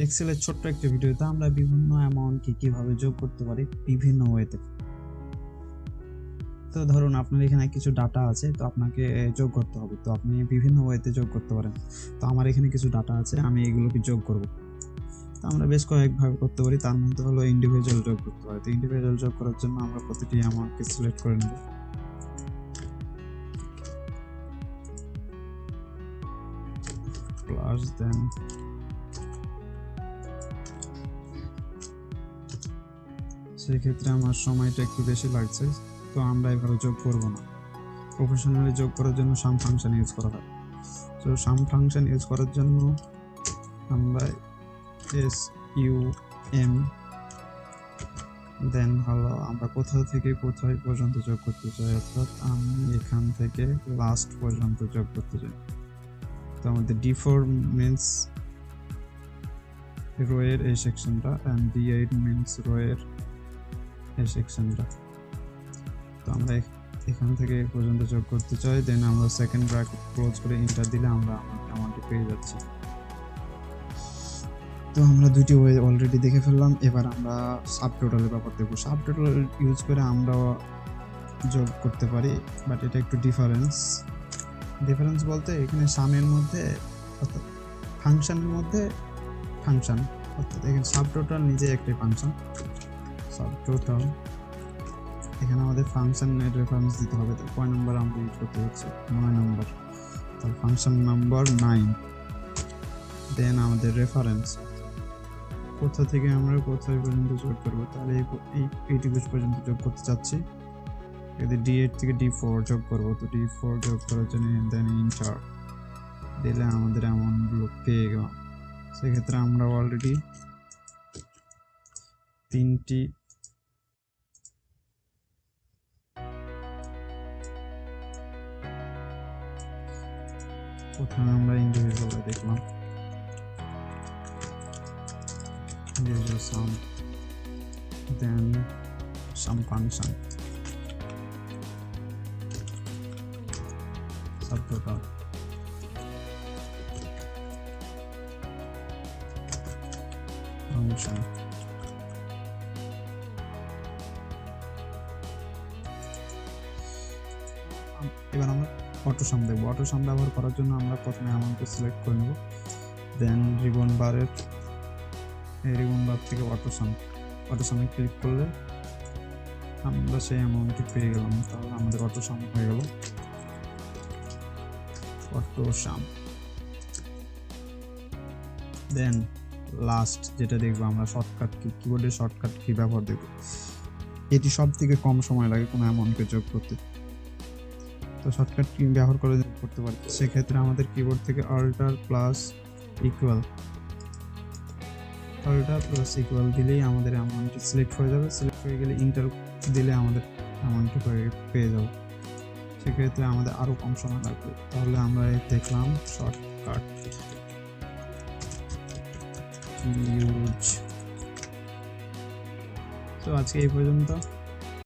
এক্সেলের ছোট্ট একটা ভিডিওতে আমরা বিভিন্ন অ্যামাউন্টকে কিভাবে যোগ করতে পারি বিভিন্ন ওয়েতে। তো ধরুন আপনার এখানে কিছু ডাটা আছে, তো আপনাকে যোগ করতে হবে, তো আপনি বিভিন্ন ওয়েতে যোগ করতে পারেন। তো আমার এখানে কিছু ডাটা আছে, আমি এগুলোকে যোগ করব। তো আমরা বেশ কয়েকভাবে করতে পারি, তার মধ্যে হলো ইন্ডিভিজুয়াল যোগ করতে পারি। তো ইন্ডিভিজুয়াল যোগ করার জন্য আমরা প্রতিটি অ্যামাউন্টকে সিলেক্ট করে নেব। প্লাস দেন সেক্ষেত্রে আমার সময়টা একটু বেশি লাগছে, তো আমরা এভাবে যোগ করব না। প্রফেশনালি যোগ করার জন্য সাম ফাংশন ইউজ করা হয়। তো সাম ফাংশন ইউজ করার জন্য আমরা SUM দেন হলো আমরা কোথা থেকে কোথায় পর্যন্ত যোগ করতে চাই, অর্থাৎ আমি এখান থেকে লাস্ট পর্যন্ত যোগ করতে চাই। তো আমাদের D4 মিনস রো এর এই সেকশনটা অ্যান্ড D8 মিনস রো এর এই সেকশনটা। তো আমরা এখান থেকে পর্যন্ত যোগ করতে চাই, দেন আমরা সেকেন্ড ব্র্যাকেট ক্লোজ করে এন্টার দিলে আমরা আমাকে পেয়ে যাচ্ছি। তো আমরা দুটি ওয়ে অলরেডি দেখে ফেললাম। এবার আমরা সাব টোটালের ব্যাপার দেখব। সাব টোটাল ইউজ করে আমরা যোগ করতে পারি, বাট এটা একটু ডিফারেন্স বলতে এখানে সামের মধ্যে অর্থাৎ ফাংশনের মধ্যে ফাংশন, অর্থাৎ এখানে সাব টোটাল নিজে একটাই ফাংশন। সাব টোটাল এখানে আমাদের ফাংশনের রেফারেন্স দিতে হবে। তো কয় নাম্বার আমরা ইউজ করতে হচ্ছে 9 নাম্বার, তাহলে ফাংশন নাম্বার 9। দেন আমাদের রেফারেন্স কোথা থেকে আমরা কোথায় পর্যন্ত যোগ করবো, তাহলে এইটুকু পর্যন্ত যোগ করতে চাচ্ছি। এদের D8 থেকে D4 যোগ করবো, তো D4 যোগ করার জন্য দেন এন্টার দিলে আমাদের এমনগুলো পেয়ে গেলাম। সেক্ষেত্রে আমরা অলরেডি তিনটি প্রথমে আমরা ইন্ডিভিজুয়াল দেখলাম, individual sum, then some function, subtotal, function, এবার আমরা অটো সাম দেখব। অটো সাম ব্যবহার করার জন্য আমরা প্রথমে অ্যামাউন্টকে সিলেক্ট করে নেব, দেন রিবন বার থেকে অটো সামে ক্লিক করলে আমরা সেই অ্যামাউন্টটি পেয়ে গেলাম। তাহলে আমাদের অটো সাম হয়ে গেল। অটো সাম দেন লাস্ট যেটা দেখবো আমরা শর্টকাট কি, কিবোর্ডের শর্টকাট কি ব্যবহার দেখব। এটি সব থেকে কম সময় লাগে কোনো অ্যামাউন্টকে যোগ করতে। তো শর্টকাট কি ব্যবহার করে করতে পারি, সেক্ষেত্রে আমাদের কিবোর্ড থেকে অল্টার প্লাস ইকুয়াল দিলেই আমাদের অ্যামাউন্টটি সিলেক্ট হয়ে যাবে। সিলেক্ট হয়ে গেলে ইন্টার দিলে আমাদের অ্যামাউন্টটি পেয়ে যাবো। সেক্ষেত্রে আমাদের আরও কম সময় লাগবে। তাহলে আমরা দেখলাম শর্টকাট ইউজ। তো আজকে এই পর্যন্ত।